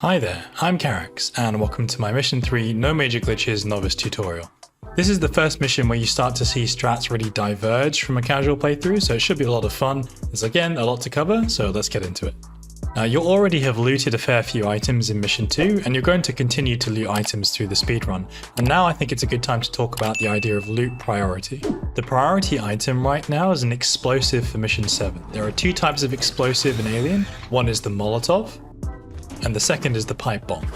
Hi there, I'm Carax, and welcome to my Mission 3 No Major Glitches Novice tutorial. This is the first mission where you start to see strats really diverge from a casual playthrough, so it should be a lot of fun. There's again a lot to cover, so let's get into it. Now you'll already have looted a fair few items in Mission 2, and you're going to continue to loot items through the speedrun. And now I think it's a good time to talk about the idea of loot priority. The priority item right now is an explosive for Mission 7. There are two types of explosive in Alien. One is the Molotov, and the second is the pipe bomb.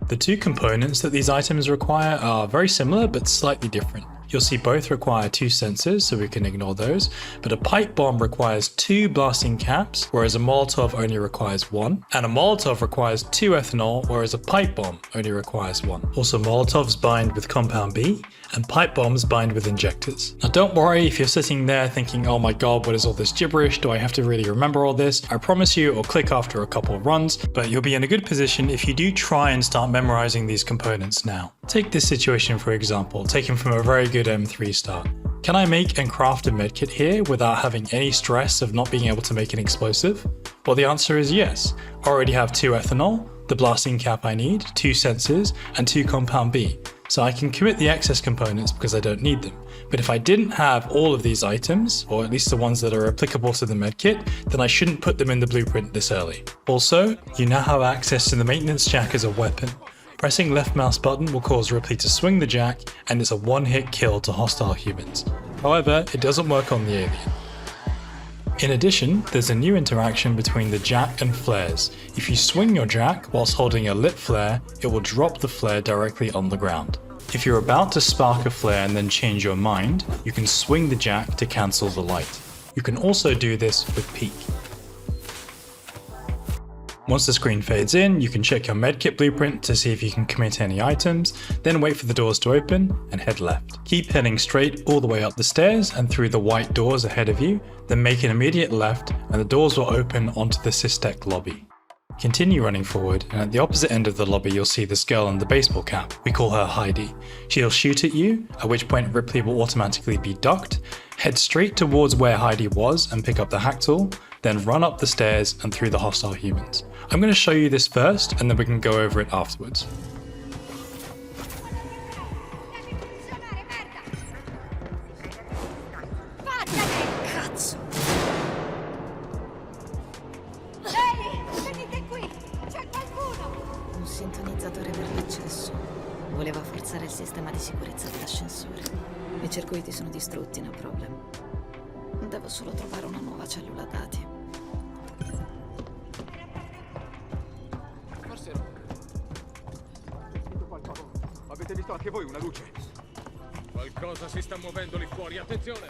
The two components that these items require are very similar but slightly different. You'll see both require two sensors, so we can ignore those, but a pipe bomb requires two blasting caps, whereas a Molotov only requires one, and a Molotov requires two ethanol, whereas a pipe bomb only requires one. Also, Molotovs bind with compound B, and pipe bombs bind with injectors. Now don't worry if you're sitting there thinking, oh my god, what is all this gibberish? Do I have to really remember all this? I promise you it'll click after a couple of runs, but you'll be in a good position if you do try and start memorizing these components now. Take this situation for example, taken from a very good M3 start. Can I make and craft a medkit here without having any stress of not being able to make an explosive? Well, the answer is yes. I already have two ethanol, the blasting cap I need, two sensors, and two compound B. So I can commit the excess components because I don't need them. But if I didn't have all of these items, or at least the ones that are applicable to the medkit, then I shouldn't put them in the blueprint this early. Also, you now have access to the maintenance jack as a weapon. Pressing left mouse button will cause Ripley to swing the jack, and it's a one-hit kill to hostile humans. However, it doesn't work on the alien. In addition, there's a new interaction between the jack and flares. If you swing your jack whilst holding a lit flare, it will drop the flare directly on the ground. If you're about to spark a flare and then change your mind, you can swing the jack to cancel the light. You can also do this with peek. Once the screen fades in, you can check your medkit blueprint to see if you can commit any items, then wait for the doors to open and head left. Keep heading straight all the way up the stairs and through the white doors ahead of you, then make an immediate left and the doors will open onto the Systech lobby. Continue running forward, and at the opposite end of the lobby you'll see this girl in the baseball cap. We call her Heidi. She'll shoot at you, at which point Ripley will automatically be ducked. Head straight towards where Heidi was and pick up the hack tool, then run up the stairs and through the hostile humans. I'm going to show you this first and then we can go over it afterwards. Un sintonizzatore per l'accesso. Voleva forzare il sistema di sicurezza dell'ascensore. I circuiti sono distrutti, no problem. Devo solo trovare una nuova cellula dati. Forse avete visto anche voi una luce? Qualcosa si sta muovendo lì fuori, attenzione!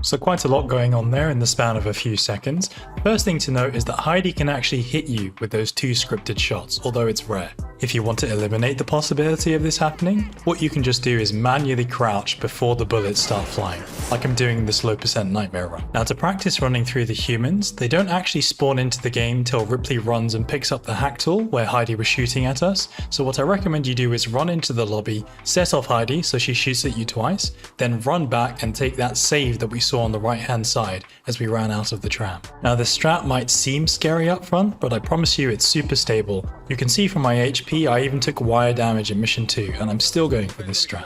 So quite a lot going on there in the span of a few seconds. First thing to note is that Heidi can actually hit you with those two scripted shots, although it's rare. If you want to eliminate the possibility of this happening, what you can just do is manually crouch before the bullets start flying, like I'm doing in this low percent nightmare run. Now to practice running through the humans, they don't actually spawn into the game till Ripley runs and picks up the hack tool where Heidi was shooting at us, so what I recommend you do is run into the lobby, set off Heidi so she shoots at you twice, then run back and take that save that we saw on the right hand side as we ran out of the tram. Now this strat might seem scary up front, but I promise you it's super stable. You can see from my HP I even took wire damage in Mission 2 and I'm still going for this strat.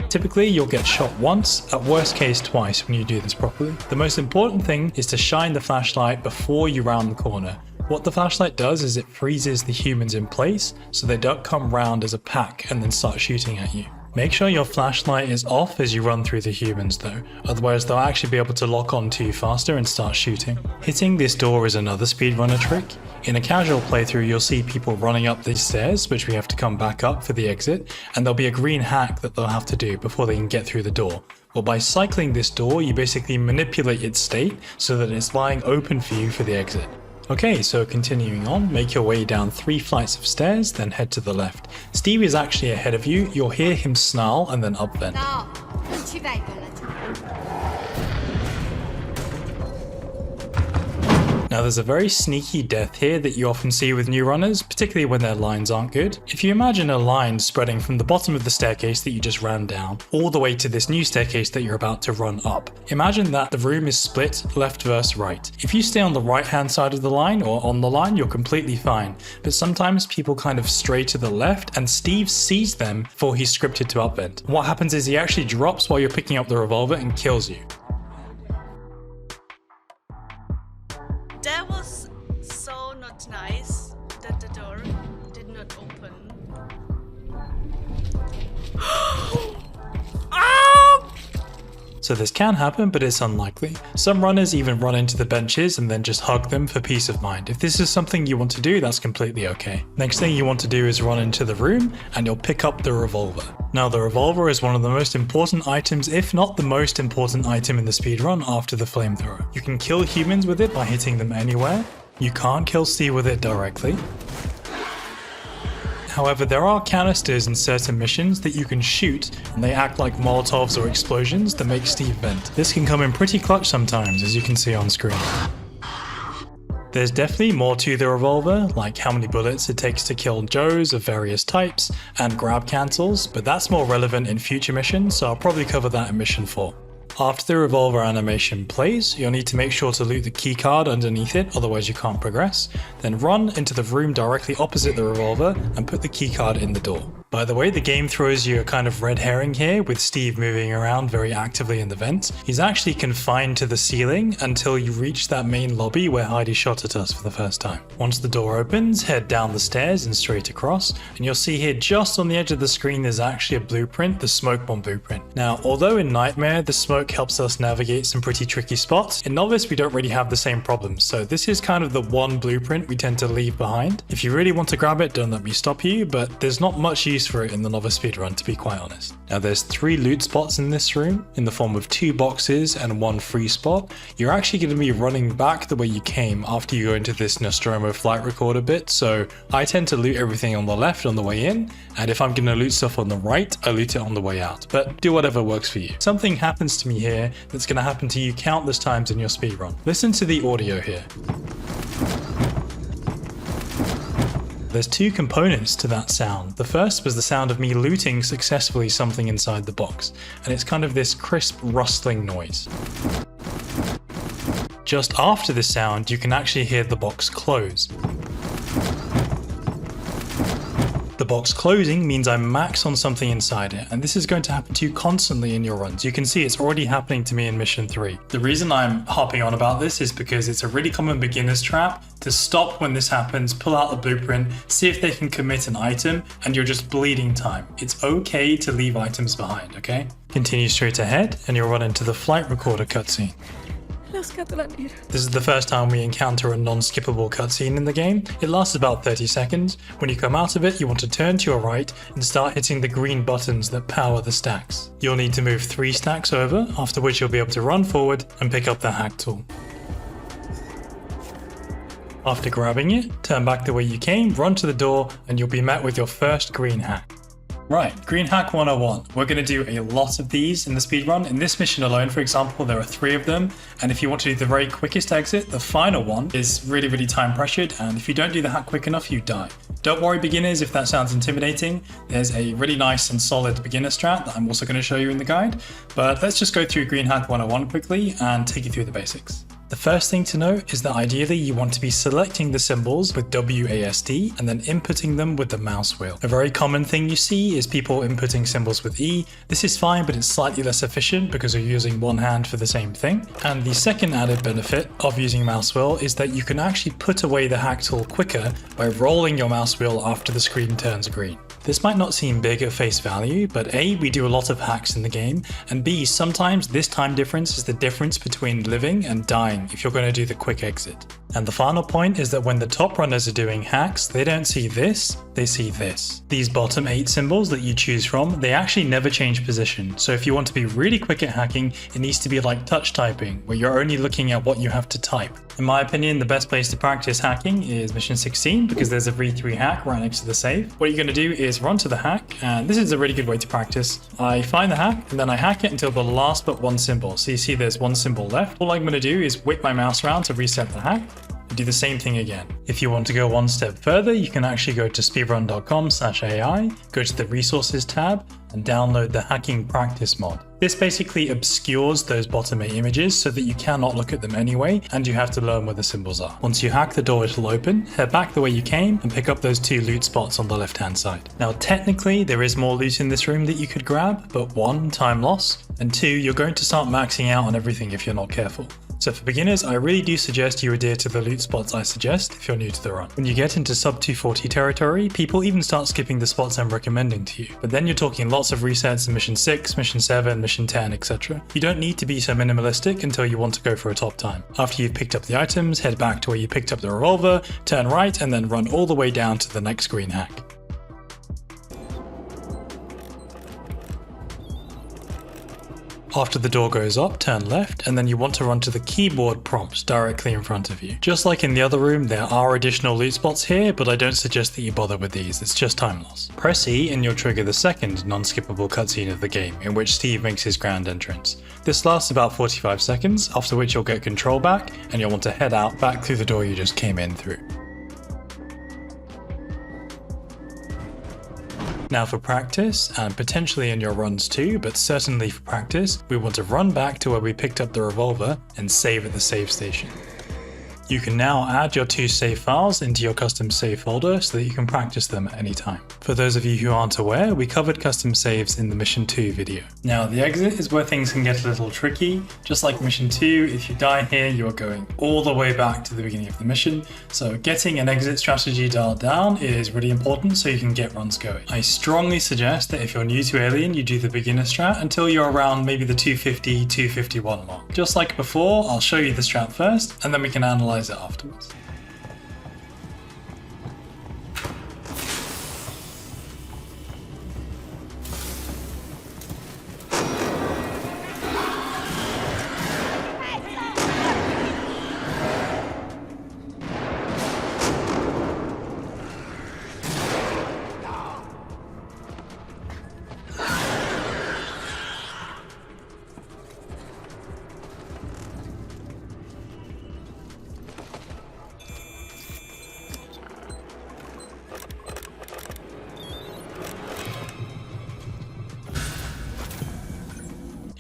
Typically you'll get shot once, at worst case twice when you do this properly. The most important thing is to shine the flashlight before you round the corner. What the flashlight does is it freezes the humans in place so they don't come round as a pack and then start shooting at you. Make sure your flashlight is off as you run through the humans though, otherwise they'll actually be able to lock on to you faster and start shooting. Hitting this door is another speedrunner trick. In a casual playthrough you'll see people running up these stairs, which we have to come back up for the exit, and there'll be a green hack that they'll have to do before they can get through the door. Well, by cycling this door you basically manipulate its state so that it's lying open for you for the exit. Okay, so continuing on, make your way down 3 flights of stairs, then head to the left. Steve is actually ahead of you, you'll hear him snarl and then upvent. No, non ci vengo laggiù. Now there's a very sneaky death here that you often see with new runners, particularly when their lines aren't good. If you imagine a line spreading from the bottom of the staircase that you just ran down, all the way to this new staircase that you're about to run up. Imagine that the room is split left versus right. If you stay on the right hand side of the line or on the line, you're completely fine. But sometimes people kind of stray to the left and Steve sees them before he's scripted to upend. What happens is he actually drops while you're picking up the revolver and kills you. That was so not nice that the door did not open. So this can happen, but it's unlikely. Some runners even run into the benches and then just hug them for peace of mind. If this is something you want to do, that's completely okay. Next thing you want to do is run into the room and you'll pick up the revolver. Now the revolver is one of the most important items, if not the most important item in the speedrun after the flamethrower. You can kill humans with it by hitting them anywhere. You can't kill Steve with it directly. However, there are canisters in certain missions that you can shoot and they act like Molotovs or explosions that make Steve vent. This can come in pretty clutch sometimes, as you can see on screen. There's definitely more to the revolver, like how many bullets it takes to kill Joes of various types and grab cancels, but that's more relevant in future missions, so I'll probably cover that in mission 4. After the revolver animation plays, you'll need to make sure to loot the keycard underneath it, otherwise you can't progress. Then run into the room directly opposite the revolver and put the keycard in the door. By the way, the game throws you a kind of red herring here with Steve moving around very actively in the vent. He's actually confined to the ceiling until you reach that main lobby where Heidi shot at us for the first time. Once the door opens, head down the stairs and straight across, and you'll see here just on the edge of the screen there's actually a blueprint, the smoke bomb blueprint. Now, although in Nightmare the smoke helps us navigate some pretty tricky spots, in Novice we don't really have the same problems, so this is kind of the one blueprint we tend to leave behind. If you really want to grab it, don't let me stop you, but there's not much use for it in the Novice speedrun, to be quite honest. Now there's 3 loot spots in this room, in the form of 2 boxes and 1 free spot. You're actually going to be running back the way you came after you go into this Nostromo flight recorder bit, so I tend to loot everything on the left on the way in, and if I'm going to loot stuff on the right, I loot it on the way out, but do whatever works for you. Something happens to me here that's going to happen to you countless times in your speedrun. Listen to the audio here. There's 2 components to that sound. The first was the sound of me looting successfully something inside the box, and it's kind of this crisp rustling noise. Just after this sound, you can actually hear the box close. The box closing means I'm max on something inside it, and this is going to happen to you constantly in your runs. You can see it's already happening to me in mission 3. The reason I'm harping on about this is because it's a really common beginner's trap to stop when this happens, pull out the blueprint, see if they can commit an item, and you're just bleeding time. It's okay to leave items behind, okay? Continue straight ahead, and you'll run into the flight recorder cutscene. This is the first time we encounter a non-skippable cutscene in the game. It lasts about 30 seconds. When you come out of it, you want to turn to your right and start hitting the green buttons that power the stacks. You'll need to move 3 stacks over, after which you'll be able to run forward and pick up the hack tool. After grabbing it, turn back the way you came, run to the door, and you'll be met with your first green hack. Right, Green Hack 101. We're going to do a lot of these in the speedrun. In this mission alone, for example, there are 3 of them. And if you want to do the very quickest exit, the final one is really, really time pressured. And if you don't do the hack quick enough, you die. Don't worry, beginners, if that sounds intimidating. There's a really nice and solid beginner strat that I'm also going to show you in the guide. But let's just go through Green Hack 101 quickly and take you through the basics. The first thing to note is that ideally you want to be selecting the symbols with WASD and then inputting them with the mouse wheel. A very common thing you see is people inputting symbols with E. This is fine, but it's slightly less efficient because you're using one hand for the same thing. And the second added benefit of using mouse wheel is that you can actually put away the hack tool quicker by rolling your mouse wheel after the screen turns green. This might not seem big at face value, but A, we do a lot of hacks in the game, and B, sometimes this time difference is the difference between living and dying if you're going to do the quick exit. And the final point is that when the top runners are doing hacks, they don't see this, they see this. These bottom 8 symbols that you choose from, they actually never change position. So if you want to be really quick at hacking, it needs to be like touch typing, where you're only looking at what you have to type. In my opinion, the best place to practice hacking is mission 16 because there's a V3 hack right next to the save. What you're going to do is run to the hack, and this is a really good way to practice. I find the hack and then I hack it until the last but one symbol. So you see there's one symbol left. All I'm going to do is whip my mouse around to reset the hack. You do the same thing again. If you want to go one step further, you can actually go to speedrun.com/AI, go to the resources tab, and download the hacking practice mod. This basically obscures those bottom 8 images so that you cannot look at them anyway, and you have to learn where the symbols are. Once you hack the door, it'll open, head back the way you came, and pick up those 2 loot spots on the left hand side. Now technically there is more loot in this room that you could grab, but 1, time loss, and 2, you're going to start maxing out on everything if you're not careful. So for beginners, I really do suggest you adhere to the loot spots I suggest if you're new to the run. When you get into sub 240 territory, people even start skipping the spots I'm recommending to you. But then you're talking lots of resets in mission 6, mission 7, mission 10, etc. You don't need to be so minimalistic until you want to go for a top time. After you've picked up the items, head back to where you picked up the revolver, turn right, and then run all the way down to the next green hack. After the door goes up, turn left, and then you want to run to the keyboard prompt directly in front of you. Just like in the other room, there are additional loot spots here, but I don't suggest that you bother with these, it's just time loss. Press E and you'll trigger the second non-skippable cutscene of the game, in which Steve makes his grand entrance. This lasts about 45 seconds, after which you'll get control back, and you'll want to head out back through the door you just came in through. Now for practice, and potentially in your runs too, but certainly for practice, we want to run back to where we picked up the revolver and save at the save station. You can now add your 2 save files into your custom save folder so that you can practice them at any time. For those of you who aren't aware, we covered custom saves in the mission 2 video. Now the exit is where things can get a little tricky. Just like mission 2, if you die here, you are going all the way back to the beginning of the mission. So getting an exit strategy dialed down is really important so you can get runs going. I strongly suggest that if you're new to Alien, you do the beginner strat until you're around maybe the 250, 251 mark. Just like before, I'll show you the strat first, and then we can analyze it afterwards.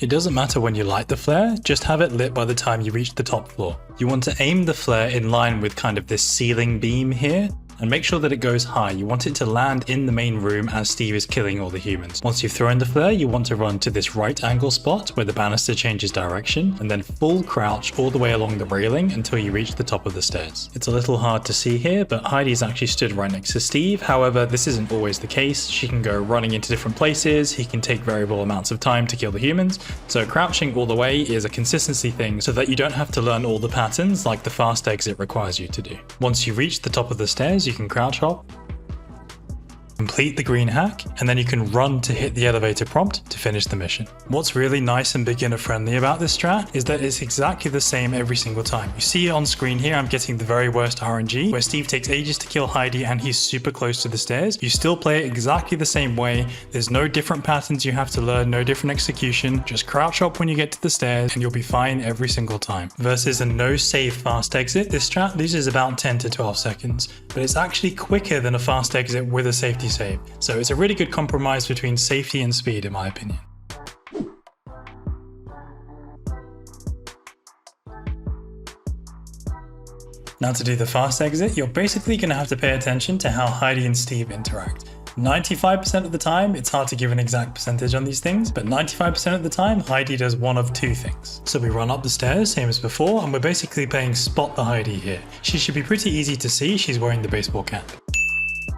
It doesn't matter when you light the flare, just have it lit by the time you reach the top floor. You want to aim the flare in line with kind of this ceiling beam here, and make sure that it goes high. You want it to land in the main room as Steve is killing all the humans. Once you've thrown the flare, you want to run to this right angle spot where the banister changes direction, and then full crouch all the way along the railing until you reach the top of the stairs. It's a little hard to see here, but Heidi's actually stood right next to Steve. However, this isn't always the case. She can go running into different places, he can take variable amounts of time to kill the humans, so crouching all the way is a consistency thing so that you don't have to learn all the patterns like the fast exit requires you to do. Once you reach the top of the stairs, you can crouch hop, complete the green hack, and then you can run to hit the elevator prompt to finish the mission. What's really nice and beginner friendly about this strat is that it's exactly the same every single time. You see on screen here I'm getting the very worst RNG where Steve takes ages to kill Heidi and he's super close to the stairs. You still play it exactly the same way. There's no different patterns you have to learn, no different execution. Just crouch up when you get to the stairs and you'll be fine every single time. Versus a no save fast exit, this strat loses about 10 to 12 seconds, but it's actually quicker than a fast exit with a safety save. So it's a really good compromise between safety and speed in my opinion. Now to do the fast exit, you're basically going to have to pay attention to how Heidi and Steve interact. 95% of the time, it's hard to give an exact percentage on these things, but 95% of the time, Heidi does one of 2 things. So we run up the stairs, same as before, and we're basically playing spot the Heidi here. She should be pretty easy to see, she's wearing the baseball cap.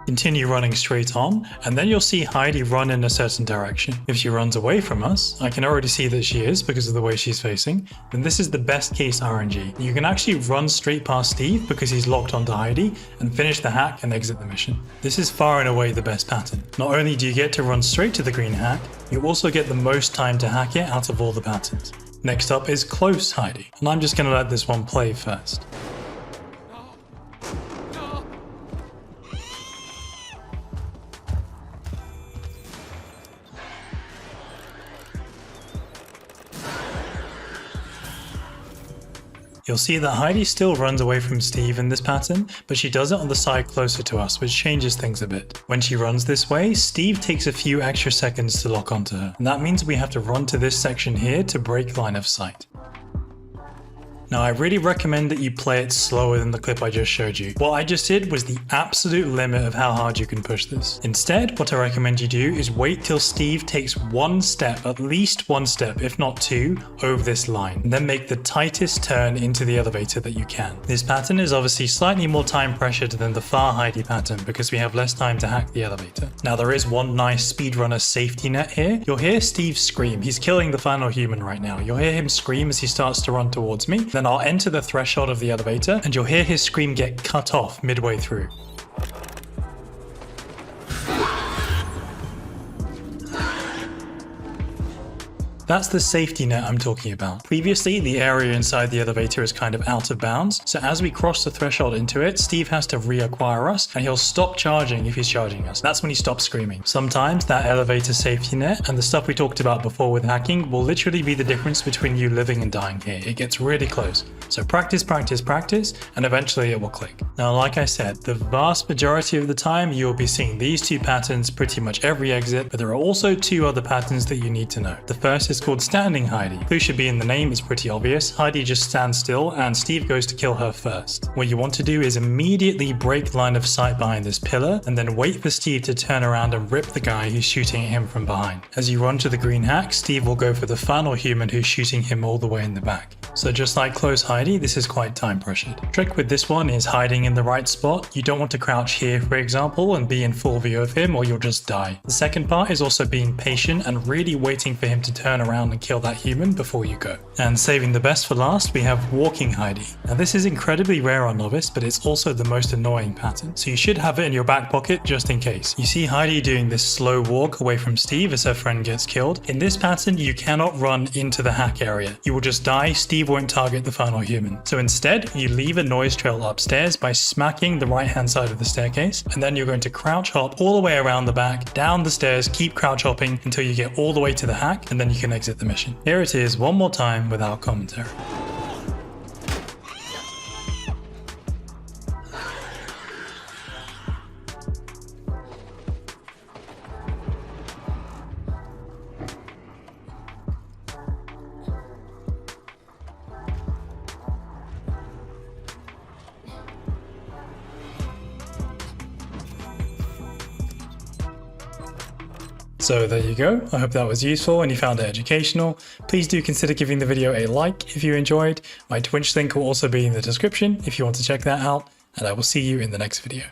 Continue running straight on, and then you'll see Heidi run in a certain direction. If she runs away from us, I can already see that she is because of the way she's facing, then this is the best case RNG. You can actually run straight past Steve because he's locked onto Heidi and finish the hack and exit the mission. This is far and away the best pattern. Not only do you get to run straight to the green hack, you also get the most time to hack it out of all the patterns. Next up is close Heidi, and I'm just going to let this one play first. You'll see that Heidi still runs away from Steve in this pattern, but she does it on the side closer to us, which changes things a bit. When she runs this way, Steve takes a few extra seconds to lock onto her, and that means we have to run to this section here to break line of sight. Now I really recommend that you play it slower than the clip I just showed you. What I just did was the absolute limit of how hard you can push this. Instead, what I recommend you do is wait till Steve takes one step, at least one step, if not two, over this line, and then make the tightest turn into the elevator that you can. This pattern is obviously slightly more time pressured than the far Heidi pattern because we have less time to hack the elevator. Now there is one nice speedrunner safety net here. You'll hear Steve scream. He's killing the final human right now. You'll hear him scream as he starts to run towards me. Then I'll enter the threshold of the elevator and you'll hear his scream get cut off midway through. That's the safety net I'm talking about. Previously, the area inside the elevator is kind of out of bounds, so as we cross the threshold into it, Steve has to reacquire us, and he'll stop charging if he's charging us. That's when he stops screaming. Sometimes that elevator safety net and the stuff we talked about before with hacking will literally be the difference between you living and dying here. It gets really close. So practice, practice, practice, and eventually it will click. Now, like I said, the vast majority of the time you will be seeing these two patterns pretty much every exit, but there are also two other patterns that you need to know. The first is called standing Heidi. Who should be in the name is pretty obvious. Heidi just stands still and Steve goes to kill her first. What you want to do is immediately break line of sight behind this pillar and then wait for Steve to turn around and rip the guy who's shooting at him from behind. As you run to the green hack, Steve will go for the final human who's shooting him all the way in the back. So just like close Heidi, this is quite time pressured. Trick with this one is hiding in the right spot. You don't want to crouch here, for example, and be in full view of him or you'll just die. The second part is also being patient and really waiting for him to turn around and kill that human before you go. And saving the best for last, we have walking Heidi. Now this is incredibly rare on Novice, but it's also the most annoying pattern. So you should have it in your back pocket just in case. You see Heidi doing this slow walk away from Steve as her friend gets killed. In this pattern, you cannot run into the hack area. You will just die. Steve won't target the final human. So instead, you leave a noise trail upstairs by smacking the right hand side of the staircase, and then you're going to crouch hop all the way around the back, down the stairs, keep crouch hopping until you get all the way to the hack, and then you can exit the mission. Here it is one more time without commentary. So there you go. I hope that was useful and you found it educational. Please do consider giving the video a like if you enjoyed. My Twitch link will also be in the description if you want to check that out, and I will see you in the next video.